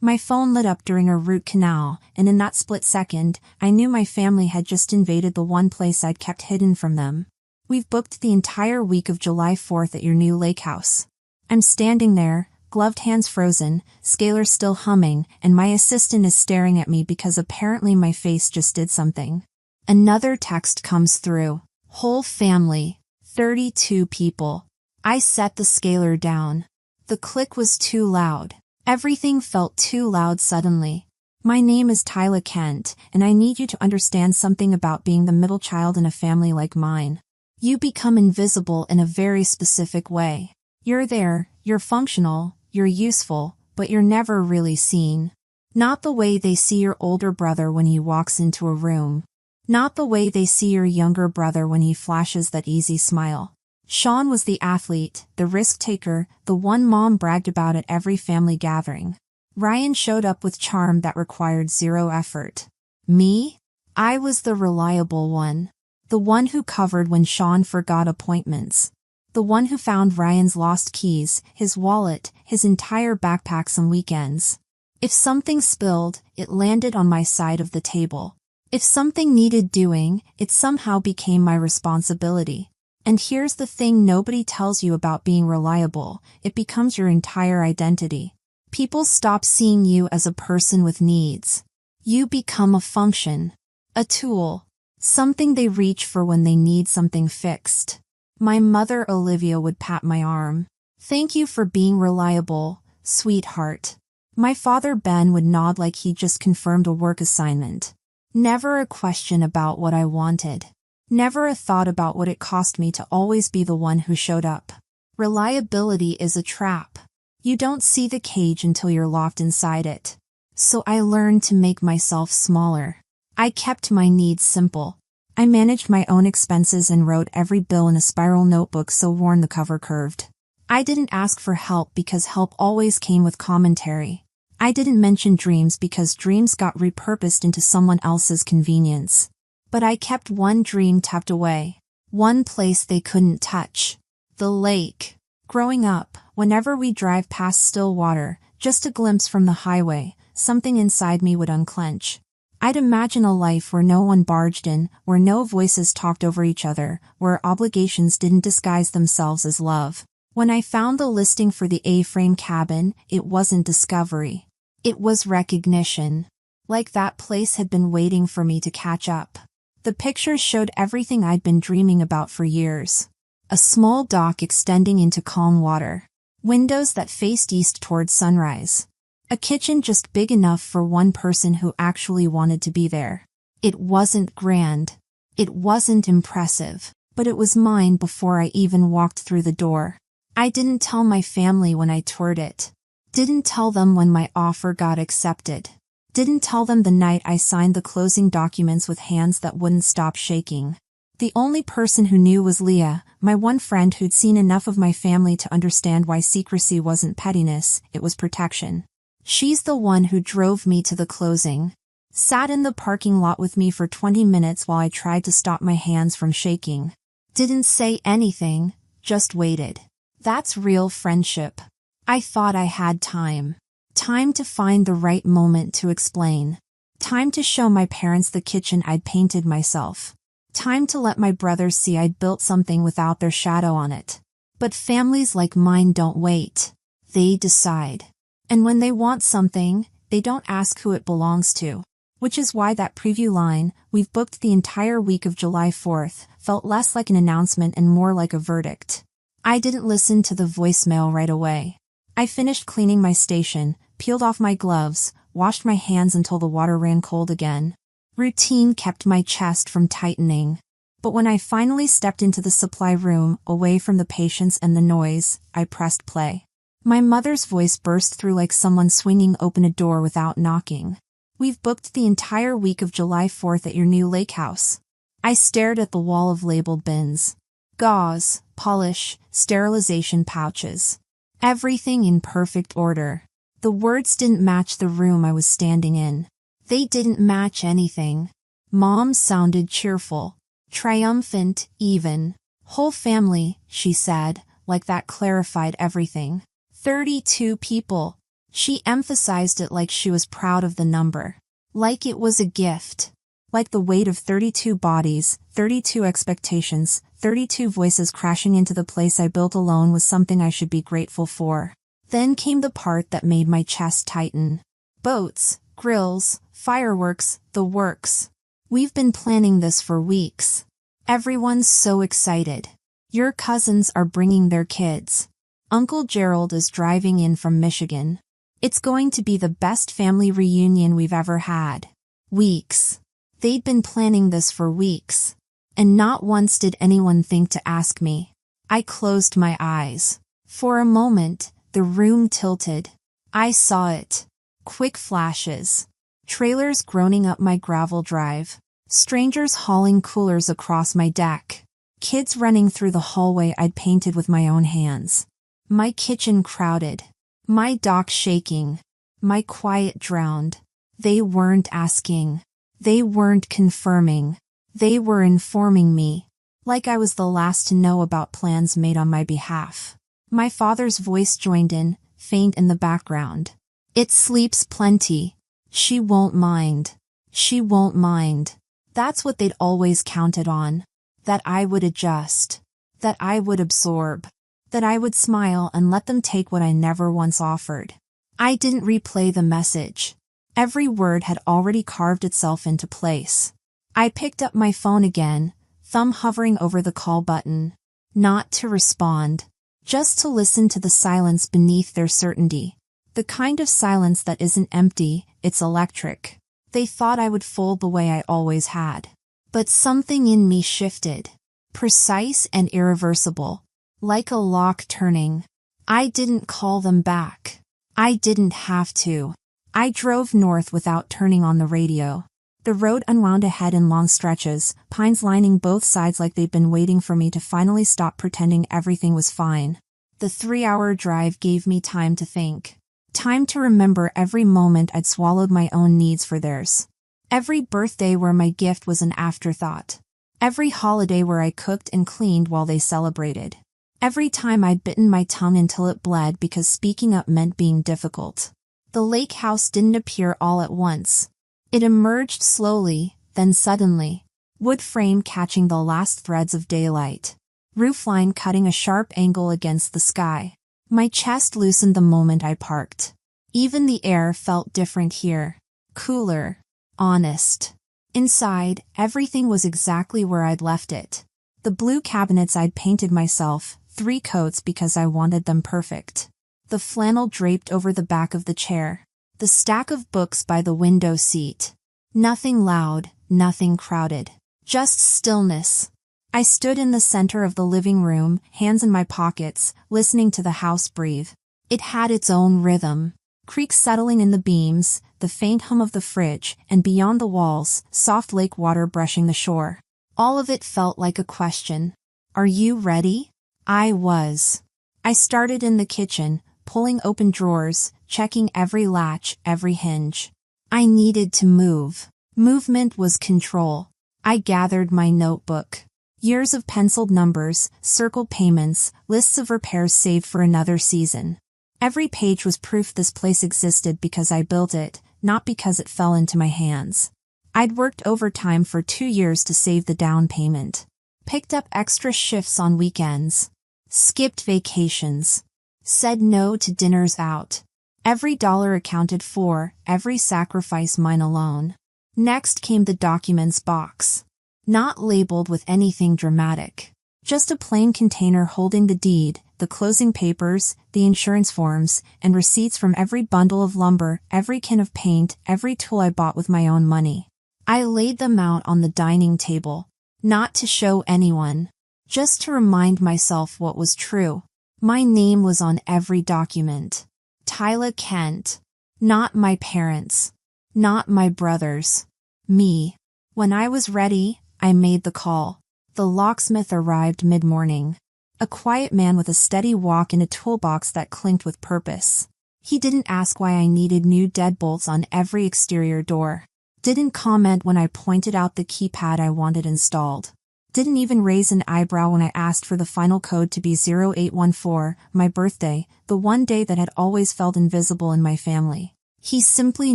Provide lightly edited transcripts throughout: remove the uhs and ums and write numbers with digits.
My phone lit up during a root canal, and in that split second, I knew my family had just invaded the one place I'd kept hidden from them. We've booked the entire week of July 4th at your new Lakehouse. I'm standing there, gloved hands frozen, scalar still humming, and my assistant is staring at me because apparently my face just did something. Another text comes through. Whole family. 32 people. I set the scalar down. The click was too loud. Everything felt too loud suddenly. My name is Tyla Kent, and I need you to understand something about being the middle child in a family like mine. You become invisible in a very specific way. You're there, you're functional, you're useful, but you're never really seen. Not the way they see your older brother when he walks into a room. Not the way they see your younger brother when he flashes that easy smile. Sean was the athlete, the risk-taker, the one mom bragged about at every family gathering. Ryan showed up with charm that required zero effort. Me? I was the reliable one. The one who covered when Sean forgot appointments. The one who found Ryan's lost keys, his wallet, his entire backpack some weekends. If something spilled, it landed on my side of the table. If something needed doing, it somehow became my responsibility. And here's the thing nobody tells you about being reliable, it becomes your entire identity. People stop seeing you as a person with needs. You become a function. A tool. Something they reach for when they need something fixed. My mother Olivia would pat my arm. Thank you for being reliable, sweetheart. My father Ben would nod like he just confirmed a work assignment. Never a question about what I wanted. Never a thought about what it cost me to always be the one who showed up. Reliability is a trap. You don't see the cage until you're locked inside it. So I learned to make myself smaller. I kept my needs simple. I managed my own expenses and wrote every bill in a spiral notebook so worn the cover curved. I didn't ask for help because help always came with commentary. I didn't mention dreams because dreams got repurposed into someone else's convenience. But I kept one dream tucked away. One place they couldn't touch. The lake. Growing up, whenever we drive past still water, just a glimpse from the highway, something inside me would unclench. I'd imagine a life where no one barged in, where no voices talked over each other, where obligations didn't disguise themselves as love. When I found the listing for the A-frame cabin, it wasn't discovery. It was recognition. Like that place had been waiting for me to catch up. The pictures showed everything I'd been dreaming about for years. A small dock extending into calm water. Windows that faced east toward sunrise. A kitchen just big enough for one person who actually wanted to be there. It wasn't grand. It wasn't impressive, but it was mine before I even walked through the door. I didn't tell my family when I toured it. Didn't tell them when my offer got accepted. Didn't tell them the night I signed the closing documents with hands that wouldn't stop shaking. The only person who knew was Leah, my one friend who'd seen enough of my family to understand why secrecy wasn't pettiness, it was protection. She's the one who drove me to the closing. Sat in the parking lot with me for 20 minutes while I tried to stop my hands from shaking. Didn't say anything, just waited. That's real friendship. I thought I had time. Time to find the right moment to explain. Time to show my parents the kitchen I'd painted myself. Time to let my brothers see I'd built something without their shadow on it. But families like mine don't wait. They decide. And when they want something, they don't ask who it belongs to. Which is why that preview line, "We've booked the entire week of July 4th, felt less like an announcement and more like a verdict. I didn't listen to the voicemail right away. I finished cleaning my station, peeled off my gloves, washed my hands until the water ran cold again. Routine kept my chest from tightening. But when I finally stepped into the supply room, away from the patients and the noise, I pressed play. My mother's voice burst through like someone swinging open a door without knocking. "We've booked the entire week of July 4th at your new Lakehouse." I stared at the wall of labeled bins. Gauze, polish, sterilization pouches. Everything in perfect order. The words didn't match the room I was standing in. They didn't match anything. Mom sounded cheerful. Triumphant, even. "Whole family," she said, like that clarified everything. 32 people. She emphasized it like she was proud of the number. Like it was a gift. Like the weight of 32 bodies, 32 expectations, 32 voices crashing into the place I built alone was something I should be grateful for. Then came the part that made my chest tighten. Boats, grills, fireworks, the works. We've been planning this for weeks. Everyone's so excited. Your cousins are bringing their kids. Uncle Gerald is driving in from Michigan. It's going to be the best family reunion we've ever had. Weeks. They'd been planning this for weeks. And not once did anyone think to ask me. I closed my eyes. For a moment, the room tilted. I saw it. Quick flashes. Trailers groaning up my gravel drive. Strangers hauling coolers across my deck. Kids running through the hallway I'd painted with my own hands. My kitchen crowded. My dock shaking. My quiet drowned. They weren't asking. They weren't confirming. They were informing me. Like I was the last to know about plans made on my behalf. My father's voice joined in, faint in the background. It sleeps plenty. She won't mind. She won't mind. That's what they'd always counted on. That I would adjust. That I would absorb. That I would smile and let them take what I never once offered. I didn't replay the message. Every word had already carved itself into place. I picked up my phone again, thumb hovering over the call button. Not to respond. Just to listen to the silence beneath their certainty. The kind of silence that isn't empty, it's electric. They thought I would fold the way I always had. But something in me shifted. Precise and irreversible. Like a lock turning. I didn't call them back. I didn't have to. I drove north without turning on the radio. The road unwound ahead in long stretches, pines lining both sides like they'd been waiting for me to finally stop pretending everything was fine. The 3-hour drive gave me time to think. Time to remember every moment I'd swallowed my own needs for theirs. Every birthday where my gift was an afterthought. Every holiday where I cooked and cleaned while they celebrated. Every time I'd bitten my tongue until it bled because speaking up meant being difficult. The Lakehouse didn't appear all at once. It emerged slowly, then suddenly. Wood frame catching the last threads of daylight. Roofline cutting a sharp angle against the sky. My chest loosened the moment I parked. Even the air felt different here. Cooler. Honest. Inside, everything was exactly where I'd left it. The blue cabinets I'd painted myself, 3 coats because I wanted them perfect. The flannel draped over the back of the chair. The stack of books by the window seat. Nothing loud, nothing crowded. Just stillness. I stood in the center of the living room, hands in my pockets, listening to the house breathe. It had its own rhythm. Creaks settling in the beams, the faint hum of the fridge, and beyond the walls, soft lake water brushing the shore. All of it felt like a question. Are you ready? I was. I started in the kitchen, pulling open drawers, checking every latch, every hinge. I needed to move. Movement was control. I gathered my notebook. Years of penciled numbers, circled payments, lists of repairs saved for another season. Every page was proof this place existed because I built it, not because it fell into my hands. I'd worked overtime for 2 years to save the down payment. Picked up extra shifts on weekends. Skipped vacations. Said no to dinners out. Every dollar accounted for, every sacrifice mine alone. Next came the documents box. Not labeled with anything dramatic. Just a plain container holding the deed, the closing papers, the insurance forms, and receipts from every bundle of lumber, every can of paint, every tool I bought with my own money. I laid them out on the dining table. Not to show anyone. Just to remind myself what was true. My name was on every document. Tyla Kent. Not my parents. Not my brothers. Me. When I was ready, I made the call. The locksmith arrived mid-morning. A quiet man with a steady walk and a toolbox that clinked with purpose. He didn't ask why I needed new deadbolts on every exterior door. Didn't comment when I pointed out the keypad I wanted installed. Didn't even raise an eyebrow when I asked for the final code to be 0814, my birthday, the one day that had always felt invisible in my family. He simply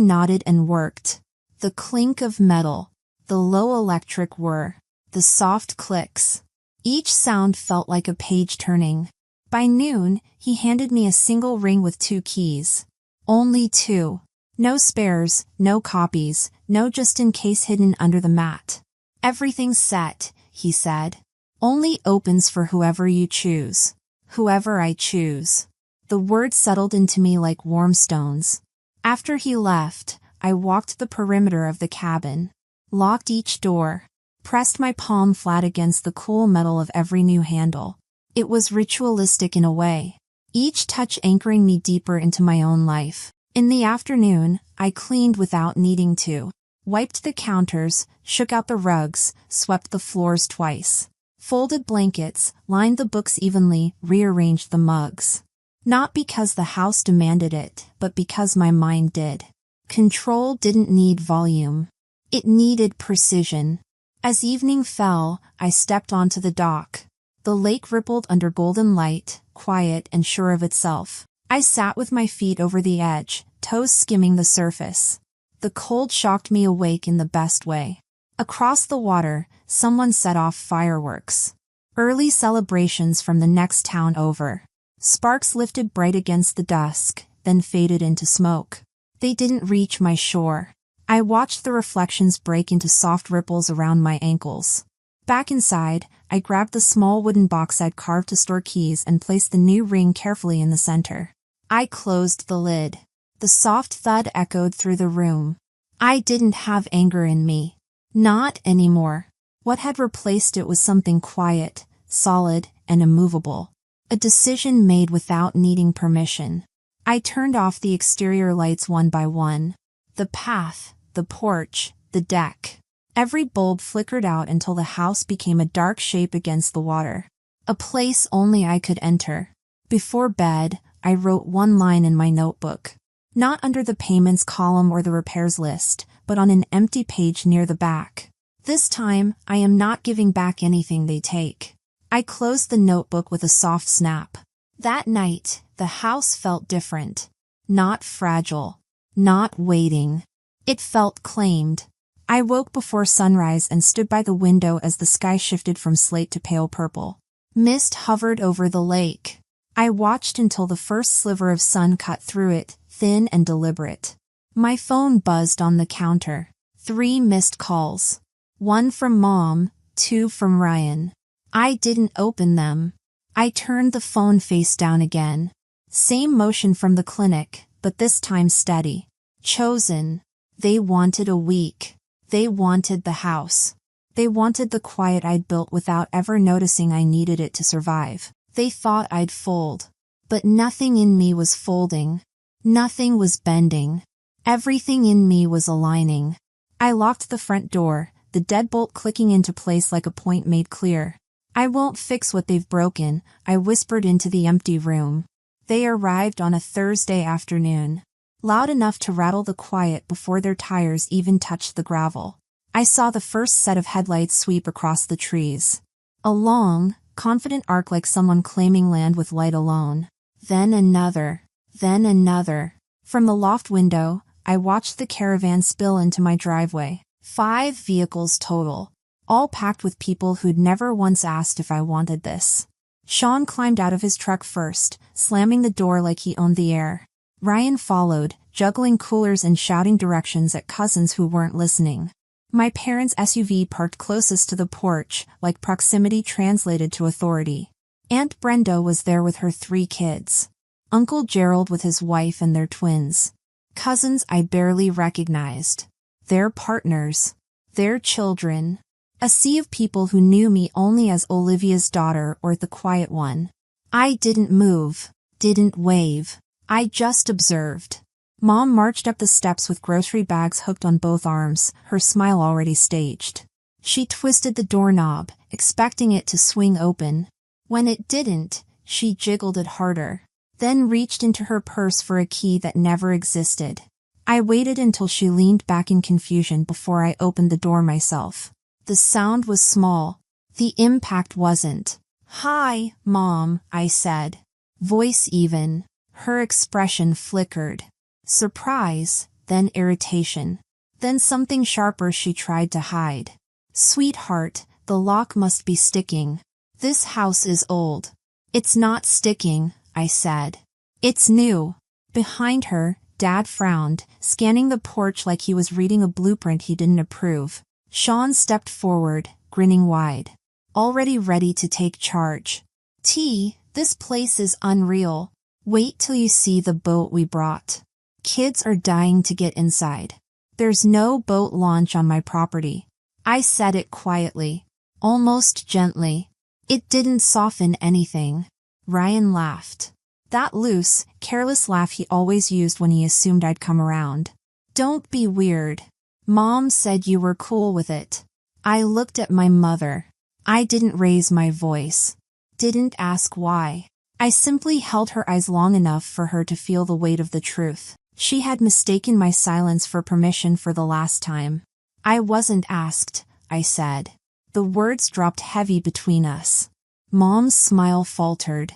nodded and worked. The clink of metal, the low electric whir, the soft clicks. Each sound felt like a page turning. By noon, he handed me a single ring with 2 keys. Only 2. No spares, no copies, no just in case hidden under the mat. Everything's set, he said. Only opens for whoever you choose. Whoever I choose. The words settled into me like warm stones. After he left, I walked the perimeter of the cabin, locked each door, pressed my palm flat against the cool metal of every new handle. It was ritualistic in a way, each touch anchoring me deeper into my own life. In the afternoon, I cleaned without needing to. Wiped the counters, shook out the rugs, swept the floors twice. Folded blankets, lined the books evenly, rearranged the mugs. Not because the house demanded it, but because my mind did. Control didn't need volume. It needed precision. As evening fell, I stepped onto the dock. The lake rippled under golden light, quiet and sure of itself. I sat with my feet over the edge, toes skimming the surface. The cold shocked me awake in the best way. Across the water, someone set off fireworks. Early celebrations from the next town over. Sparks lifted bright against the dusk, then faded into smoke. They didn't reach my shore. I watched the reflections break into soft ripples around my ankles. Back inside, I grabbed the small wooden box I'd carved to store keys and placed the new ring carefully in the center. I closed the lid. The soft thud echoed through the room. I didn't have anger in me. Not anymore. What had replaced it was something quiet, solid, and immovable. A decision made without needing permission. I turned off the exterior lights one by one. The path, the porch, the deck. Every bulb flickered out until the house became a dark shape against the water. A place only I could enter. Before bed, I wrote one line in my notebook. Not under the payments column or the repairs list, but on an empty page near the back. This time, I am not giving back anything they take. I closed the notebook with a soft snap. That night, the house felt different. Not fragile. Not waiting. It felt claimed. I woke before sunrise and stood by the window as the sky shifted from slate to pale purple. Mist hovered over the lake. I watched until the first sliver of sun cut through it, thin and deliberate. My phone buzzed on the counter. 3 missed calls. 1 from Mom, 2 from Ryan. I didn't open them. I turned the phone face down again. Same motion from the clinic, but this time steady. Chosen. They wanted a week. They wanted the house. They wanted the quiet I'd built without ever noticing I needed it to survive. They thought I'd fold. But nothing in me was folding. Nothing was bending. Everything in me was aligning. I locked the front door, the deadbolt clicking into place like a point made clear. I won't fix what they've broken, I whispered into the empty room. They arrived on a Thursday afternoon. Loud enough to rattle the quiet before their tires even touched the gravel. I saw the first set of headlights sweep across the trees. A long, confident arc like someone claiming land with light alone. Then another. Then another. From the loft window, I watched the caravan spill into my driveway. 5 vehicles total. All packed with people who'd never once asked if I wanted this. Sean climbed out of his truck first, slamming the door like he owned the air. Ryan followed, juggling coolers and shouting directions at cousins who weren't listening. My parents' SUV parked closest to the porch, like proximity translated to authority. Aunt Brenda was there with her 3 kids. Uncle Gerald with his wife and their twins. Cousins I barely recognized. Their partners. Their children. A sea of people who knew me only as Olivia's daughter or the quiet one. I didn't move. Didn't wave. I just observed. Mom marched up the steps with grocery bags hooked on both arms, her smile already staged. She twisted the doorknob, expecting it to swing open. When it didn't, she jiggled it harder, then reached into her purse for a key that never existed. I waited until she leaned back in confusion before I opened the door myself. The sound was small. The impact wasn't. "Hi, Mom," I said. Voice even. Her expression flickered. Surprise, then irritation. Then something sharper she tried to hide. "Sweetheart, the lock must be sticking. This house is old." "It's not sticking," I said. "It's new." Behind her, Dad frowned, scanning the porch like he was reading a blueprint he didn't approve. Sean stepped forward, grinning wide. Already ready to take charge. "T, this place is unreal. Wait till you see the boat we brought. Kids are dying to get inside. There's no boat launch on my property." I said it quietly, almost gently. It didn't soften anything. Ryan laughed. That loose, careless laugh he always used when he assumed I'd come around. "Don't be weird. Mom said you were cool with it." I looked at my mother. I didn't raise my voice. Didn't ask why. I simply held her eyes long enough for her to feel the weight of the truth. She had mistaken my silence for permission for the last time. "I wasn't asked," I said. The words dropped heavy between us. Mom's smile faltered.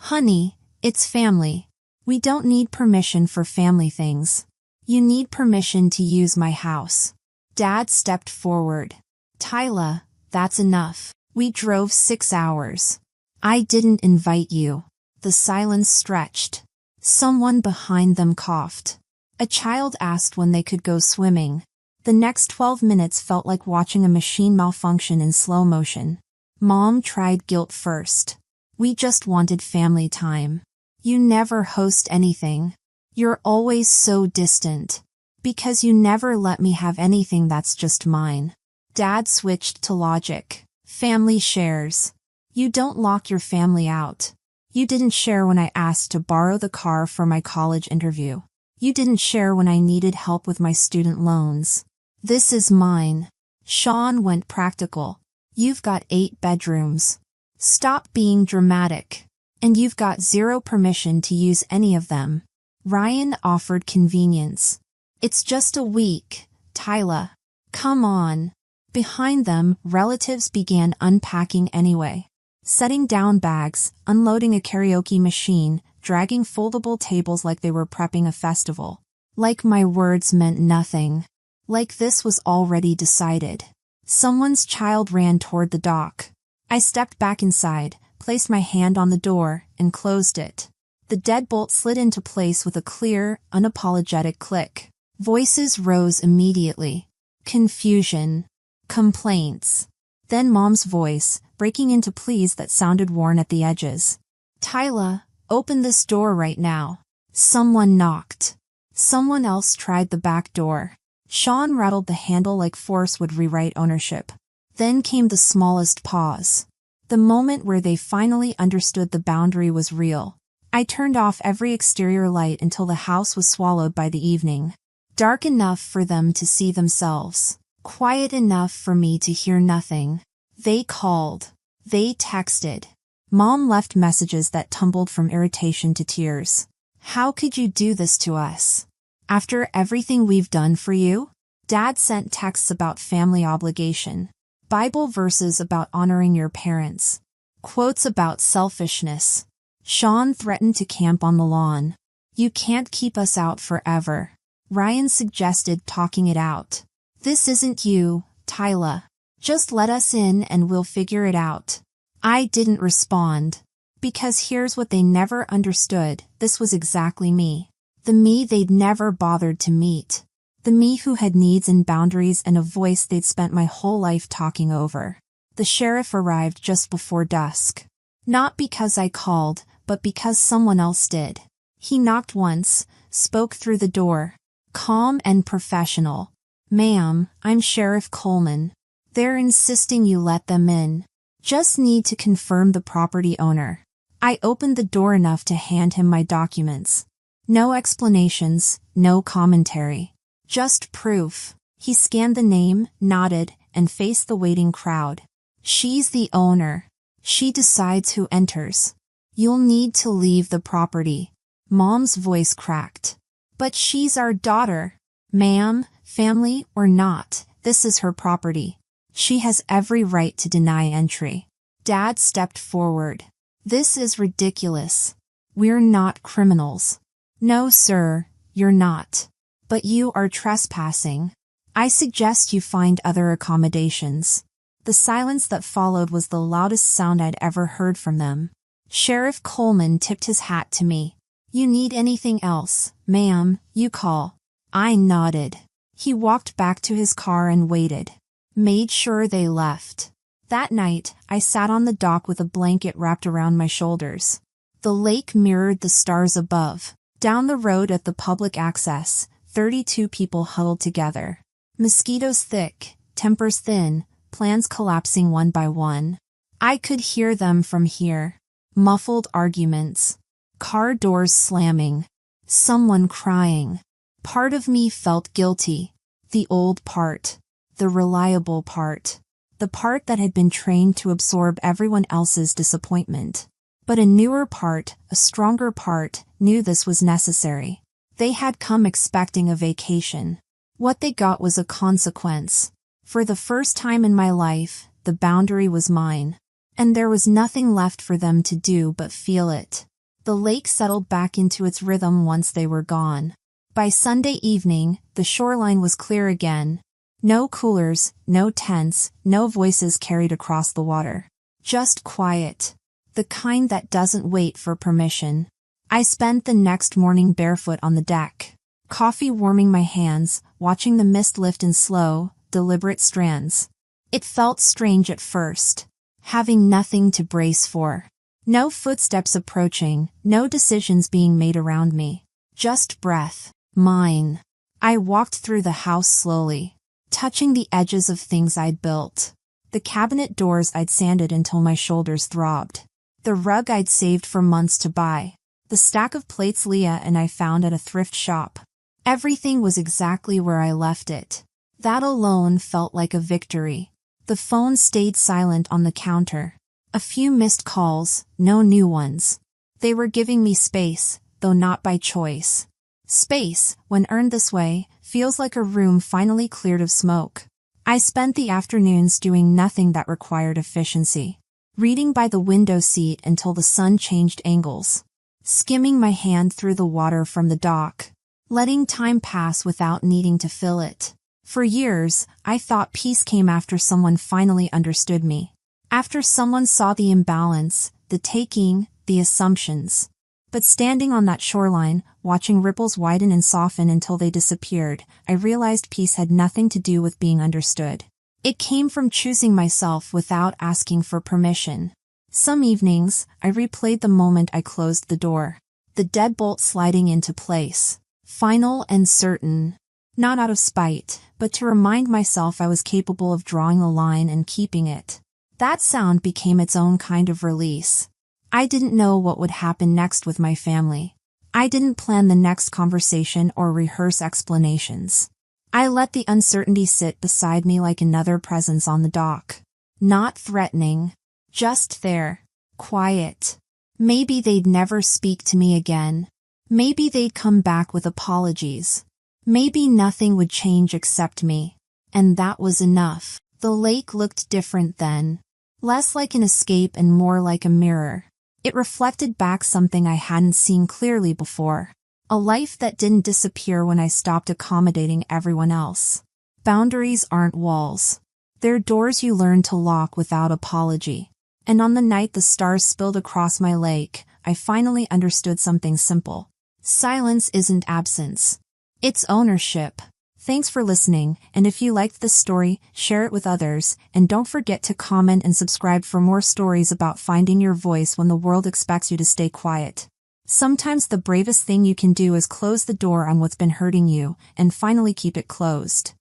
"Honey, it's family. We don't need permission for family things. You need permission to use my house." Dad stepped forward. "Tyla, that's enough. We drove 6 hours. I didn't invite you." The silence stretched. Someone behind them coughed. A child asked when they could go swimming. The next 12 minutes felt like watching a machine malfunction in slow motion. Mom tried guilt first. "We just wanted family time. You never host anything. You're always so distant. Because you never let me have anything that's just mine." Dad switched to logic. "Family shares. You don't lock your family out. You didn't share when I asked to borrow the car for my college interview. You didn't share when I needed help with my student loans. This is mine." Sean went practical. "You've got 8 bedrooms. Stop being dramatic. And you've got 0 permission to use any of them." Ryan offered convenience. "It's just a week, Tyla. Come on." Behind them, relatives began unpacking anyway. Setting down bags, unloading a karaoke machine, dragging foldable tables like they were prepping a festival. Like my words meant nothing. Like this was already decided. Someone's child ran toward the dock. I stepped back inside, placed my hand on the door, and closed it. The deadbolt slid into place with a clear, unapologetic click. Voices rose immediately. Confusion. Complaints. Then Mom's voice, breaking into pleas that sounded worn at the edges. "Tyla, open this door right now." Someone knocked. Someone else tried the back door. Sean rattled the handle like force would rewrite ownership. Then came the smallest pause. The moment where they finally understood the boundary was real. I turned off every exterior light until the house was swallowed by the evening. Dark enough for them to see themselves. Quiet enough for me to hear nothing. They called. They texted. Mom left messages that tumbled from irritation to tears. "How could you do this to us? After everything we've done for you?" Dad sent texts about family obligation. Bible verses about honoring your parents. Quotes about selfishness. Sean threatened to camp on the lawn. "You can't keep us out forever." Ryan suggested talking it out. "This isn't you, Tyla. Just let us in and we'll figure it out." I didn't respond. Because here's what they never understood. This was exactly me. The me they'd never bothered to meet. The me who had needs and boundaries and a voice they'd spent my whole life talking over. The sheriff arrived just before dusk. Not because I called, but because someone else did. He knocked once, spoke through the door. Calm and professional. "Ma'am, I'm Sheriff Coleman. They're insisting you let them in. Just need to confirm the property owner." I opened the door enough to hand him my documents. No explanations, no commentary. Just proof. He scanned the name, nodded, and faced the waiting crowd. "She's the owner. She decides who enters. You'll need to leave the property." Mom's voice cracked. "But she's our daughter." "Ma'am, family or not, this is her property. She has every right to deny entry. Dad stepped forward. This is ridiculous. We're not criminals. No, sir, you're not. But you are trespassing. I suggest you find other accommodations. The silence that followed was the loudest sound I'd ever heard from them. Sheriff Coleman tipped his hat to me. You need anything else, ma'am, you call. I nodded. He walked back to his car and waited. Made sure they left. That night, I sat on the dock with a blanket wrapped around my shoulders. The lake mirrored the stars above. Down the road at the public access, 32 people huddled together. Mosquitoes thick, tempers thin, plans collapsing one by one. I could hear them from here. Muffled arguments. Car doors slamming. Someone crying. Part of me felt guilty. The old part. The reliable part. The part that had been trained to absorb everyone else's disappointment. But a newer part, a stronger part, knew this was necessary. They had come expecting a vacation. What they got was a consequence. For the first time in my life, the boundary was mine. And there was nothing left for them to do but feel it. The lake settled back into its rhythm once they were gone. By Sunday evening, the shoreline was clear again. No coolers, no tents, no voices carried across the water. Just quiet. The kind that doesn't wait for permission. I spent the next morning barefoot on the deck. Coffee warming my hands, watching the mist lift in slow, deliberate strands. It felt strange at first. Having nothing to brace for. No footsteps approaching, no decisions being made around me. Just breath. Mine. I walked through the house slowly, touching the edges of things I'd built. The cabinet doors I'd sanded until my shoulders throbbed. The rug I'd saved for months to buy. The stack of plates Leah and I found at a thrift shop. Everything was exactly where I left it. That alone felt like a victory. The phone stayed silent on the counter. A few missed calls, no new ones. They were giving me space, though not by choice. Space, when earned this way, feels like a room finally cleared of smoke. I spent the afternoons doing nothing that required efficiency. Reading by the window seat until the sun changed angles. Skimming my hand through the water from the dock. Letting time pass without needing to fill it. For years, I thought peace came after someone finally understood me. After someone saw the imbalance, the taking, the assumptions. But standing on that shoreline, watching ripples widen and soften until they disappeared, I realized peace had nothing to do with being understood. It came from choosing myself without asking for permission. Some evenings, I replayed the moment I closed the door. The deadbolt sliding into place. Final and certain. Not out of spite, but to remind myself I was capable of drawing a line and keeping it. That sound became its own kind of release. I didn't know what would happen next with my family. I didn't plan the next conversation or rehearse explanations. I let the uncertainty sit beside me like another presence on the dock. Not threatening. Just there. Quiet. Maybe they'd never speak to me again. Maybe they'd come back with apologies. Maybe nothing would change except me. And that was enough. The lake looked different then. Less like an escape and more like a mirror. It reflected back something I hadn't seen clearly before. A life that didn't disappear when I stopped accommodating everyone else. Boundaries aren't walls. They're doors you learn to lock without apology. And on the night the stars spilled across my lake, I finally understood something simple. Silence isn't absence. It's ownership. Thanks for listening, and if you liked this story, share it with others, and don't forget to comment and subscribe for more stories about finding your voice when the world expects you to stay quiet. Sometimes the bravest thing you can do is close the door on what's been hurting you, and finally keep it closed.